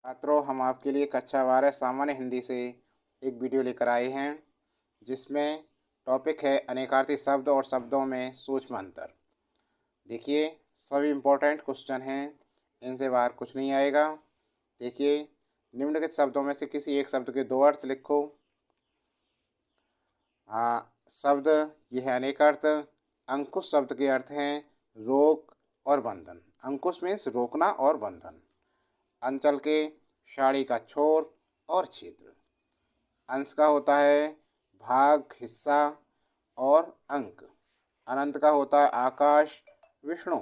छात्रों, हम आपके लिए कक्षा 12 सामान्य हिंदी से एक वीडियो लेकर आए हैं जिसमें टॉपिक है अनेकार्थी शब्द और शब्दों में सूक्ष्म अंतर। देखिए, सब इम्पोर्टेंट क्वेश्चन हैं, इनसे बाहर कुछ नहीं आएगा। देखिए, निम्नलिखित शब्दों में से किसी एक शब्द के दो अर्थ लिखो। शब्द यह है अनेकार्थ। अंकुश शब्द के अर्थ हैं रोक और बंधन। अंकुश मीन्स रोकना और बंधन। अंचल के साड़ी का छोर और क्षेत्र। अंश का होता है भाग, हिस्सा और अंक। अनंत का होता है आकाश, विष्णु।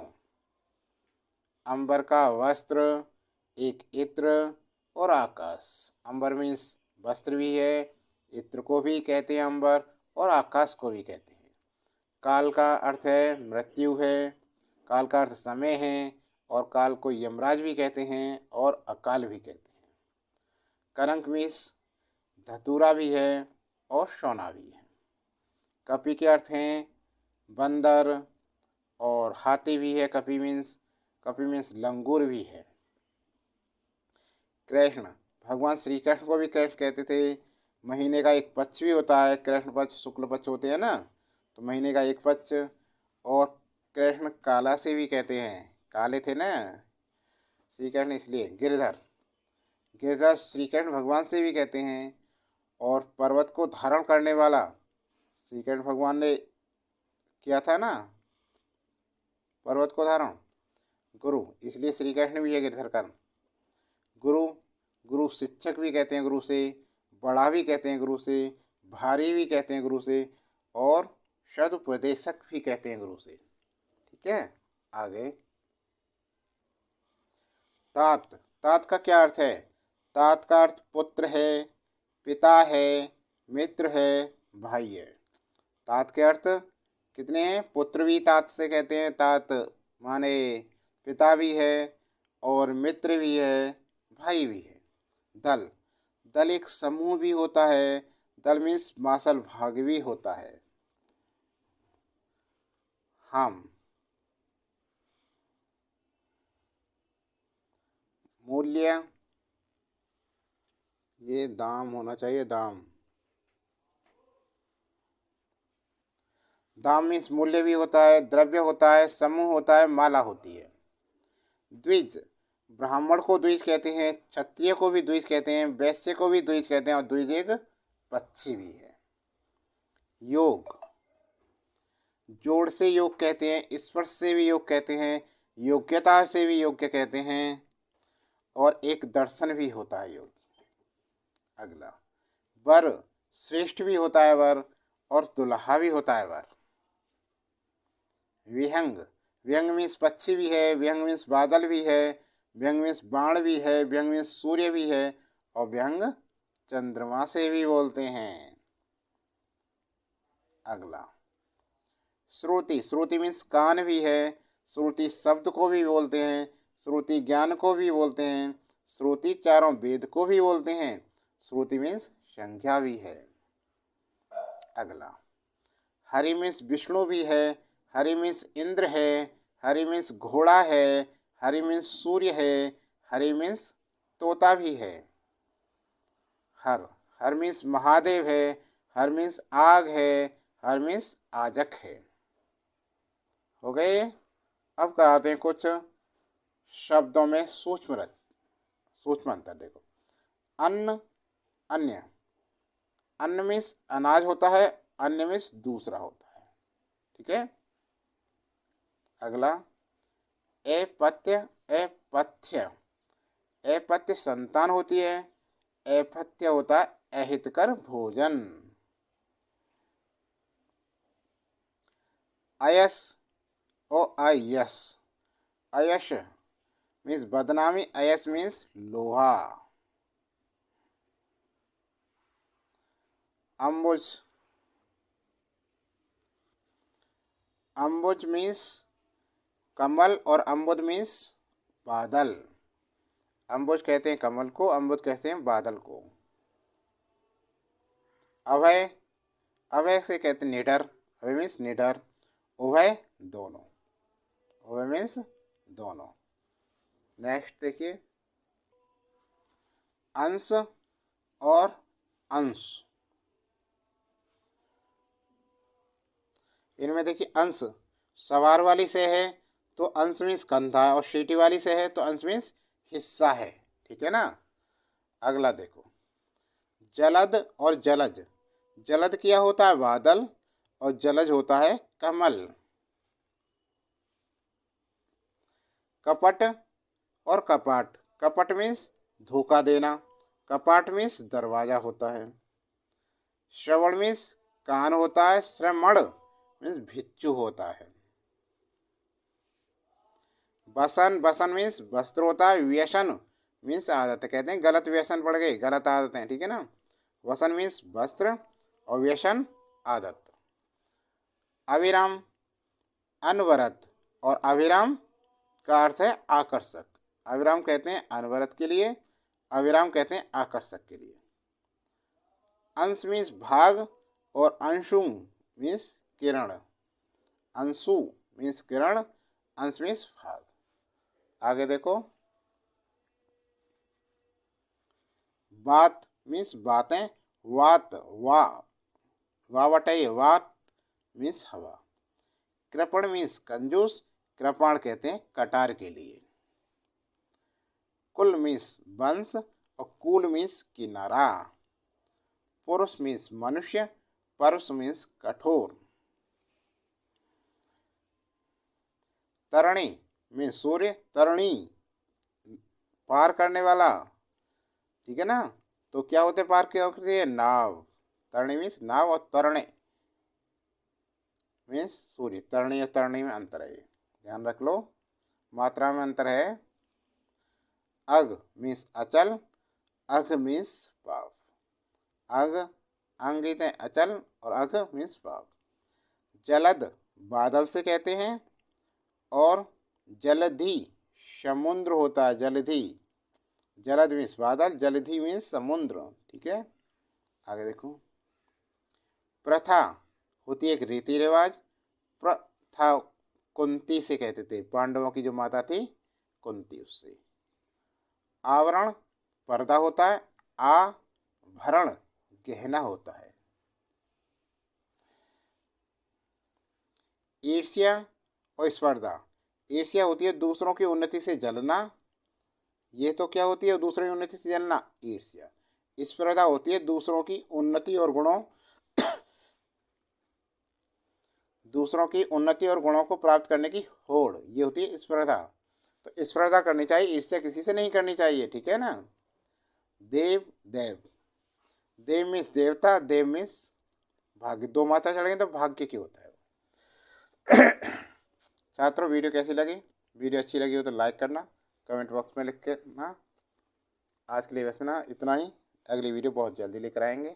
अंबर का वस्त्र, एक इत्र और आकाश। अंबर मीन्स वस्त्र भी है, इत्र को भी कहते हैं अंबर, और आकाश को भी कहते हैं। काल का अर्थ है मृत्यु है, काल का अर्थ समय है, और काल को यमराज भी कहते हैं और अकाल भी कहते हैं। कलंक मीन्स धतूरा भी है और सोना भी है। कपि के अर्थ हैं बंदर और हाथी भी है। कपि मीन्स लंगूर भी है। कृष्ण, भगवान श्री कृष्ण को भी कृष्ण कहते थे। महीने का एक पक्ष भी होता है, कृष्ण पक्ष शुक्ल पक्ष होते हैं ना, तो महीने का एक पक्ष। और कृष्ण काला से भी कहते हैं, काले थे ना श्री कृष्ण, इसलिए। गिरधर श्री कृष्ण भगवान से भी कहते हैं। और पर्वत को धारण करने वाला श्री कृष्ण भगवान ने किया था ना पर्वत को धारण, गुरु, इसलिए श्री कृष्ण भी है गिरधर का। गुरु शिक्षक भी कहते हैं गुरु से, बड़ा भी कहते हैं गुरु से, भारी भी कहते हैं गुरु से, और सदुपदेशक भी कहते हैं गुरु से। ठीक है, आगे। तात का क्या अर्थ है? तात का अर्थ पुत्र है, पिता है, मित्र है, भाई है। तात के अर्थ कितने हैं? पुत्र भी तात से कहते हैं, तात माने पिता भी है, और मित्र भी है, भाई भी है। दल एक समूह भी होता है। दल मीन्स मासल भाग भी होता है। हम, मूल्य, ये दाम होना चाहिए, दाम मीन्स मूल्य भी होता है, द्रव्य होता है, समूह होता है, माला होती है। द्विज, ब्राह्मण को द्विज कहते हैं, क्षत्रिय को भी द्विज कहते हैं, वैश्य को भी द्विज कहते हैं, और द्विज एक पक्षी भी है। योग, जोड़ से योग कहते हैं, स्पर्श से भी योग कहते हैं, योग्यता से भी योग्य कहते हैं, और एक दर्शन भी होता है योग। अगला, वर, श्रेष्ठ भी होता है वर, और दुल्हा भी होता है वर। विहंग, विहंग मीन्स पक्षी भी है, विहंग मीन्स बादल भी है, विहंग मीन्स बाण भी है, विहंग मीन्स सूर्य भी है, और विहंग चंद्रमा से भी बोलते हैं। अगला, श्रुति मीन्स कान भी है, श्रुति शब्द को भी बोलते हैं, श्रुति ज्ञान को भी बोलते हैं, श्रुति चारों वेद को भी बोलते हैं, श्रुति मीन्स संख्या भी है। अगला, हरि मीन्स विष्णु भी है, हरि मीन्स इंद्र है, हरि मीन्स घोड़ा है, हरि मीन्स सूर्य है, हरि मीन्स तोता भी है। हर मीन्स महादेव है, हर मीन्स आग है, हर मीन्स आजक है। हो गए। अब कराते हैं कुछ शब्दों में सूक्ष्म अंतर। देखो, अन्न, अन्य। अन्न मीन्स अनाज होता है, अन्य मीन्स दूसरा होता है। ठीक है। अगला, अपत्य संतान होती है, अपत्य होता है अहितकर भोजन। अयस और अयस, अयश मीन्स बदनामी, अयस मीन्स लोहा। अम्बुज मीन्स कमल, और अम्बुद मीन्स बादल। अम्बुज कहते हैं कमल को, अम्बुद कहते हैं बादल को। अभय से कहते हैं निडर, अभय मीन्स निडर। उभय दोनों, उभय मीन्स दोनों। नेक्स्ट देखिए, अंश और अंश। इनमें देखिए अंश सवार वाली से है तो अंश मीन्स कंधा है, और सीटी वाली से है तो अंश मीन्स हिस्सा है। ठीक है ना। अगला देखो, जलद और जलज। जलद क्या होता है? बादल, और जलज होता है कमल। कपट और कपाट। कपट मीन्स धोखा देना, कपाट मीन्स दरवाजा होता है। श्रवण मीन्स कान होता है, श्रमण मीन्स भिक्षु होता है। बसन, बसन मीन्स वस्त्र होता है। व्यसन मीन्स आदत, कहते हैं गलत व्यसन पड़ गई, गलत आदतें। ठीक है ना। वसन मीन्स वस्त्र और व्यसन आदत। अविराम, अनवरत, और अविराम का अर्थ है आकर्षक। अविराम कहते हैं अनवरत के लिए, अविराम कहते हैं आकर्षक के लिए। अंश मीन्स भाग, और अंशु मीन्स किरण। अंशु मीन्स किरण, अंश मीन्स भाग। आगे देखो, बात मीन्स बातें। वात, वावटई, वात मीन्स हवा। कृपण मीन्स कंजूस, कृपाण कहते हैं कटार के लिए। कुल मीन्स वंश, और कूल मीन्स किनारा। पुरुष मीन्स मनुष्य, परुष मीन्स कठोर। तरणी मीन्स सूर्य, तरणी पार करने वाला। ठीक है ना। तो क्या होते पार क्या होती है? नाव। तरणी मीन्स नाव, और तरणे मीन्स सूर्य। तरणी और तरणी में अंतर है, ध्यान रख लो, मात्रा में अंतर है। अग मीन्स अचल, अघ मीन्स पाप। अग अंगित है अचल, और अघ मीन्स पाप। जलद बादल से कहते हैं, और जलधि समुद्र होता है। जलधि, जलद मीन्स बादल, जलधि मीन्स समुद्र। ठीक है। आगे देखो, प्रथा होती है एक रीति रिवाज। प्रथा कुंती से कहते थे, पांडवों की जो माता थी कुंती, उससे। आवरण पर्दा होता है, आभरण गहना होता है। ईर्ष्या और स्पर्धा। ईर्ष्या होती है दूसरों की उन्नति से जलना। ये तो क्या होती है? दूसरों की उन्नति से जलना, ईर्ष्या। स्पर्धा होती है दूसरों की उन्नति और गुणों दूसरों की उन्नति और गुणों को प्राप्त करने की होड़, ये होती है स्पर्धा। तो स्पर्धा करनी चाहिए, ईर्ष्या किसी से नहीं करनी चाहिए। ठीक है ना। देव, देव, देव मीन्स देवता, देव मीन्स भाग्य। दो मात्रा चढ़ गई तो भाग्य की होता है। छात्रों, वीडियो कैसी लगी? वीडियो अच्छी लगी हो तो लाइक करना, कमेंट बॉक्स में लिख के ना। आज के लिए बस ना इतना ही, अगली वीडियो बहुत जल्दी लेकर आएंगे।